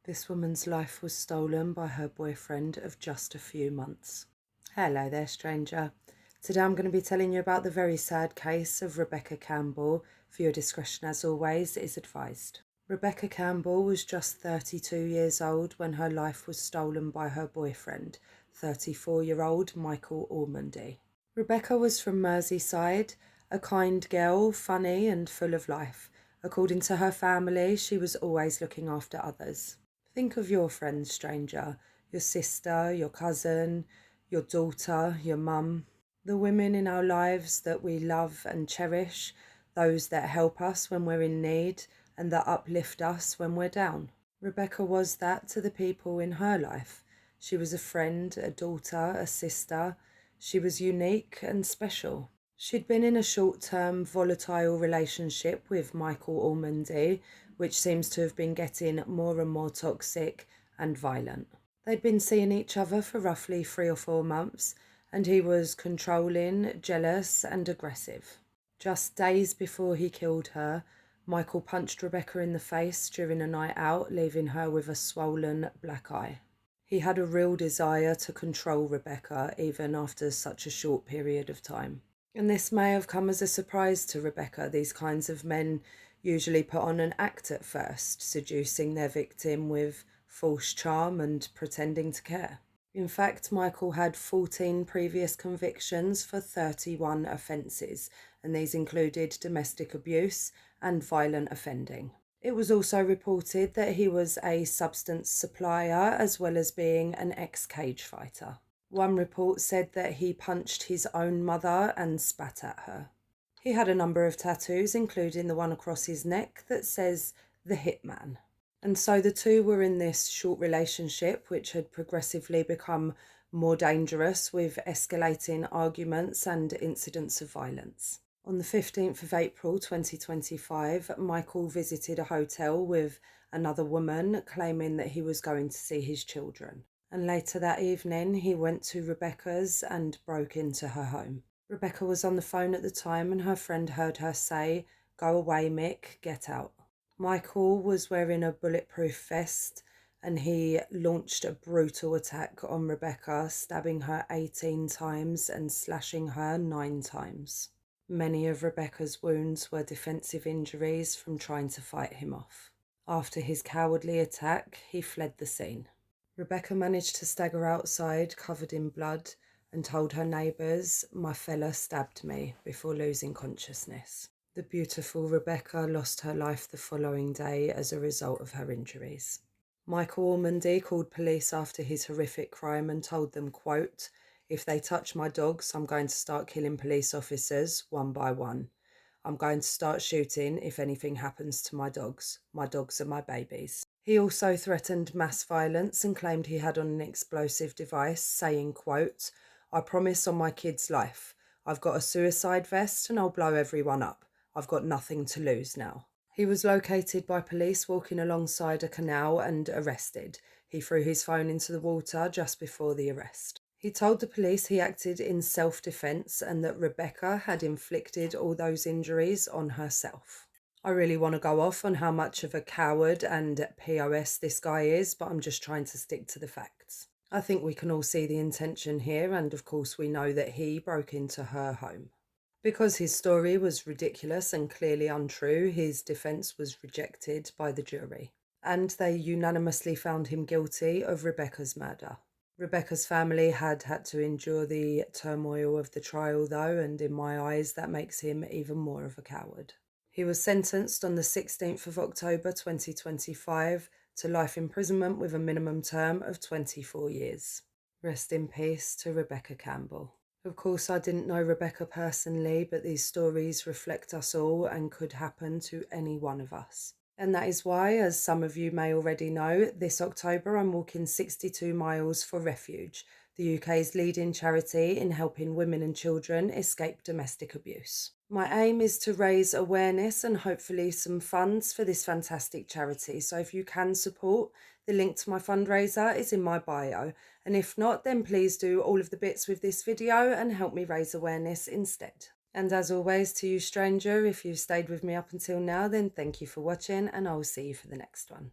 This woman's life was stolen by her boyfriend of just a few months. Hello there, stranger. Today I'm going to be telling you about the very sad case of Rebecca Campbell. For your discretion, as always, is advised. Rebecca Campbell was just 32 years old when her life was stolen by her boyfriend, 34-year-old Michael Ormondy. Rebecca was from Merseyside, a kind girl, funny and full of life. According to her family, she was always looking after others. Think of your friends, stranger, your sister, your cousin, your daughter, your mum, the women in our lives that we love and cherish, those that help us when we're in need and that uplift us when we're down. Rebecca was that to the people in her life. She was a friend, a daughter, a sister. She was unique and special. She'd been in a short-term volatile relationship with Michael Ormondy, which seems to have been getting more and more toxic and violent. They'd been seeing each other for roughly 3 or 4 months, and he was controlling, jealous and aggressive. Just days before he killed her, Michael punched Rebecca in the face during a night out, leaving her with a swollen black eye. He had a real desire to control Rebecca, even after such a short period of time. And this may have come as a surprise to Rebecca. These kinds of men usually put on an act at first, seducing their victim with false charm and pretending to care. In fact, Michael had 14 previous convictions for 31 offences, and these included domestic abuse and violent offending. It was also reported that he was a substance supplier as well as being an ex-cage fighter. One report said that he punched his own mother and spat at her. He had a number of tattoos, including the one across his neck that says "The Hitman." And so the two were in this short relationship, which had progressively become more dangerous with escalating arguments and incidents of violence. On the 15th of April 2025, Michael visited a hotel with another woman, claiming that he was going to see his children. And later that evening, he went to Rebecca's and broke into her home. Rebecca was on the phone at the time and her friend heard her say, "Go away, Mick, get out." Michael was wearing a bulletproof vest and he launched a brutal attack on Rebecca, stabbing her 18 times and slashing her 9 times. Many of Rebecca's wounds were defensive injuries from trying to fight him off. After his cowardly attack, he fled the scene. Rebecca managed to stagger outside, covered in blood, and told her neighbours, "My fella stabbed me," before losing consciousness. The beautiful Rebecca lost her life the following day as a result of her injuries. Michael Ormondy called police after his horrific crime and told them, quote, "If they touch my dogs, I'm going to start killing police officers one by one. I'm going to start shooting if anything happens to my dogs. My dogs are my babies." He also threatened mass violence and claimed he had on an explosive device, saying, quote, "I promise on my kid's life. I've got a suicide vest and I'll blow everyone up. I've got nothing to lose now." He was located by police walking alongside a canal and arrested. He threw his phone into the water just before the arrest. He told the police he acted in self-defense and that Rebecca had inflicted all those injuries on herself. I really want to go off on how much of a coward and POS this guy is, but I'm just trying to stick to the facts. I think we can all see the intention here, and of course we know that he broke into her home. Because his story was ridiculous and clearly untrue, his defence was rejected by the jury, and they unanimously found him guilty of Rebecca's murder. Rebecca's family had to endure the turmoil of the trial though, and in my eyes that makes him even more of a coward. He was sentenced on the 16th of October 2025 to life imprisonment with a minimum term of 24 years. Rest in peace to Rebecca Campbell. Of course, I didn't know Rebecca personally, but these stories reflect us all and could happen to any one of us. And that is why, as some of you may already know, this October I'm walking 62 miles for Refuge, the UK's leading charity in helping women and children escape domestic abuse. My aim is to raise awareness and hopefully some funds for this fantastic charity. So if you can support, the link to my fundraiser is in my bio. And if not, then please do all of the bits with this video and help me raise awareness instead. And as always, to you stranger, if you've stayed with me up until now, then thank you for watching and I will see you for the next one.